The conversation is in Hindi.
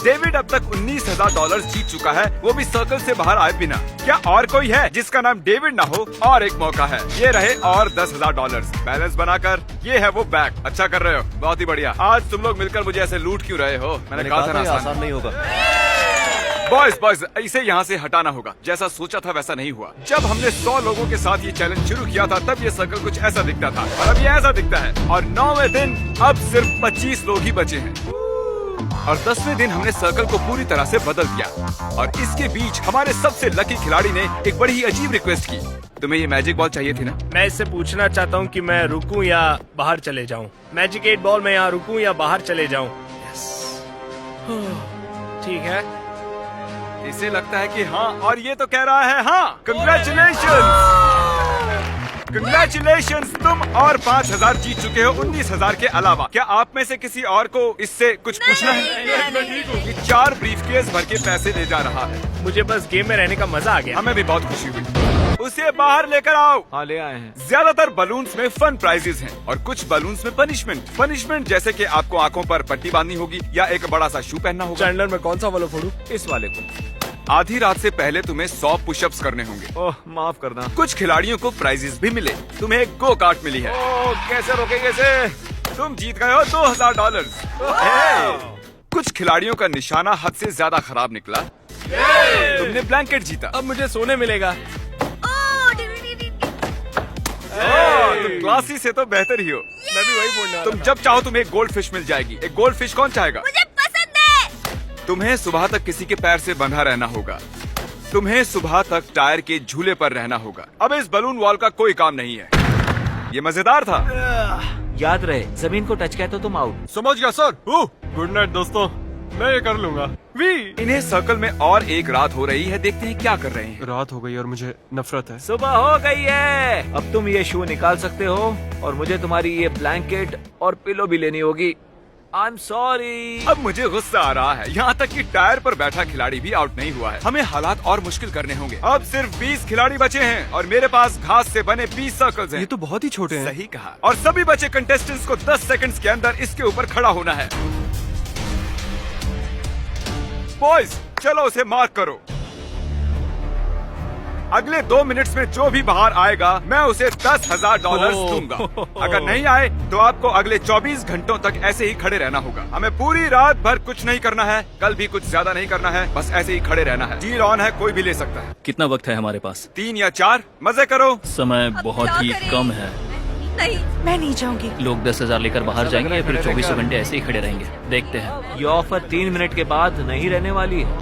डेविड अब तक $19,000 जीत चुका है, वो भी सर्कल से बाहर आए बिना। क्या और कोई है जिसका नाम डेविड ना हो? और एक मौका है, ये रहे और $10,000 बैलेंस बनाकर। ये है वो बैग। अच्छा कर रहे हो, बहुत ही बढ़िया। आज तुम लोग मिलकर मुझे ऐसे लूट क्यों रहे हो? मैंने कहा था ना आसान नहीं होगा। बॉयज इसे यहाँ से हटाना होगा। जैसा सोचा था वैसा नहीं हुआ। जब हमने 100 लोगों के साथ ये चैलेंज शुरू किया था तब ये सर्कल कुछ ऐसा दिखता था और अब ये ऐसा दिखता है। और 9वें दिन अब सिर्फ 25 लोग ही बचे हैं और 10वें दिन हमने सर्कल को पूरी तरह से बदल दिया। और इसके बीच हमारे सबसे लकी खिलाड़ी ने एक बड़ी ही अजीब रिक्वेस्ट की। तुम्हें ये मैजिक बॉल चाहिए थी ना? मैं इससे पूछना चाहता हूँ कि मैं रुकूं या बाहर चले जाऊँ। मैजिक 8 बॉल, मैं यहाँ रुकूं या बाहर चले जाऊँ? ठीक है, इसे लगता है कि हाँ, और ये तो कह रहा है हाँ। कंग्रेचुलेशंस, तुम और 5,000 जीत चुके हो 19,000 के अलावा। क्या आप में से किसी और को इससे कुछ पूछना है? ये 4 ब्रीफकेस भर के पैसे ले जा रहा है। मुझे बस गेम में रहने का मजा आ गया। हमें भी बहुत खुशी हुई। उसे बाहर लेकर आओ। हाँ, ले आए हैं। ज्यादातर बलून्स में फन प्राइजेस हैं और कुछ बलून्स में पनिशमेंट जैसे कि आपको आंखों पर पट्टी बांधनी होगी या एक बड़ा सा शू पहनना होगा। चैंडलर, मैं कौन सा वाला फोड़ूं? इस वाले को। आधी रात से पहले तुम्हें 100 पुशअप्स करने होंगे। ओह, माफ करना। कुछ खिलाड़ियों को प्राइजेस भी मिले। तुम्हें एक गो कार्ट मिली है। ओह, कैसे रोकेंगे इसे? तुम जीत गए हो $2,000। कुछ खिलाड़ियों का निशाना हद से ज्यादा खराब निकला। तुमने ब्लैंकेट जीता। अब मुझे सोने मिलेगा। तुम क्लासी से तो बेहतर ही हो। मैं भी वही बोलने वाला तुम जब चाहो तुम्हें एक गोल्ड फिश मिल जाएगी। एक गोल्ड फिश कौन चाहेगा? मुझे पसंद है। तुम्हें सुबह तक किसी के पैर से बंधा रहना होगा। तुम्हें सुबह तक टायर के झूले पर रहना होगा। अब इस बलून वॉल का कोई काम नहीं है। ये मजेदार था। याद रहे, जमीन को टच किया तो तुम आउट। समझ गया सर। गुड नाइट दोस्तों, मैं ये कर लूंगा। इन्हें सर्कल में और एक रात हो रही है। देखते हैं क्या कर रहे हैं। रात हो गई और मुझे नफरत है। सुबह हो गई है। अब तुम ये शू निकाल सकते हो और मुझे तुम्हारी ये ब्लैंकेट और पिलो भी लेनी होगी। I am sorry. अब मुझे गुस्सा आ रहा है। यहाँ तक कि टायर पर बैठा खिलाड़ी भी आउट नहीं हुआ है। हमें हालात और मुश्किल करने होंगे। अब सिर्फ 20 खिलाड़ी बचे हैं और मेरे पास घास से बने 20 सर्कल्स हैं। ये तो बहुत ही छोटे हैं। सही कहा। और सभी बचे कंटेस्टेंट्स को 10 सेकंड्स के अंदर इसके ऊपर खड़ा होना है। बॉयज, चलो उसे मार्क करो। अगले 2 मिनट्स में जो भी बाहर आएगा मैं उसे $10,000 दूंगा। अगर नहीं आए तो आपको अगले 24 घंटों तक ऐसे ही खड़े रहना होगा। हमें पूरी रात भर कुछ नहीं करना है, कल भी कुछ ज्यादा नहीं करना है, बस ऐसे ही खड़े रहना है। डील ऑन है, कोई भी ले सकता है। कितना वक्त है हमारे पास? 3 या 4। मजे करो। समय बहुत ही कम है। नहीं, मैं नहीं जाऊंगी। लोग 10,000 लेकर बाहर जाएंगे या फिर 24 घंटे ऐसे ही खड़े रहेंगे। देखते हैं। ये ऑफर 3 मिनट के बाद नहीं रहने वाली है।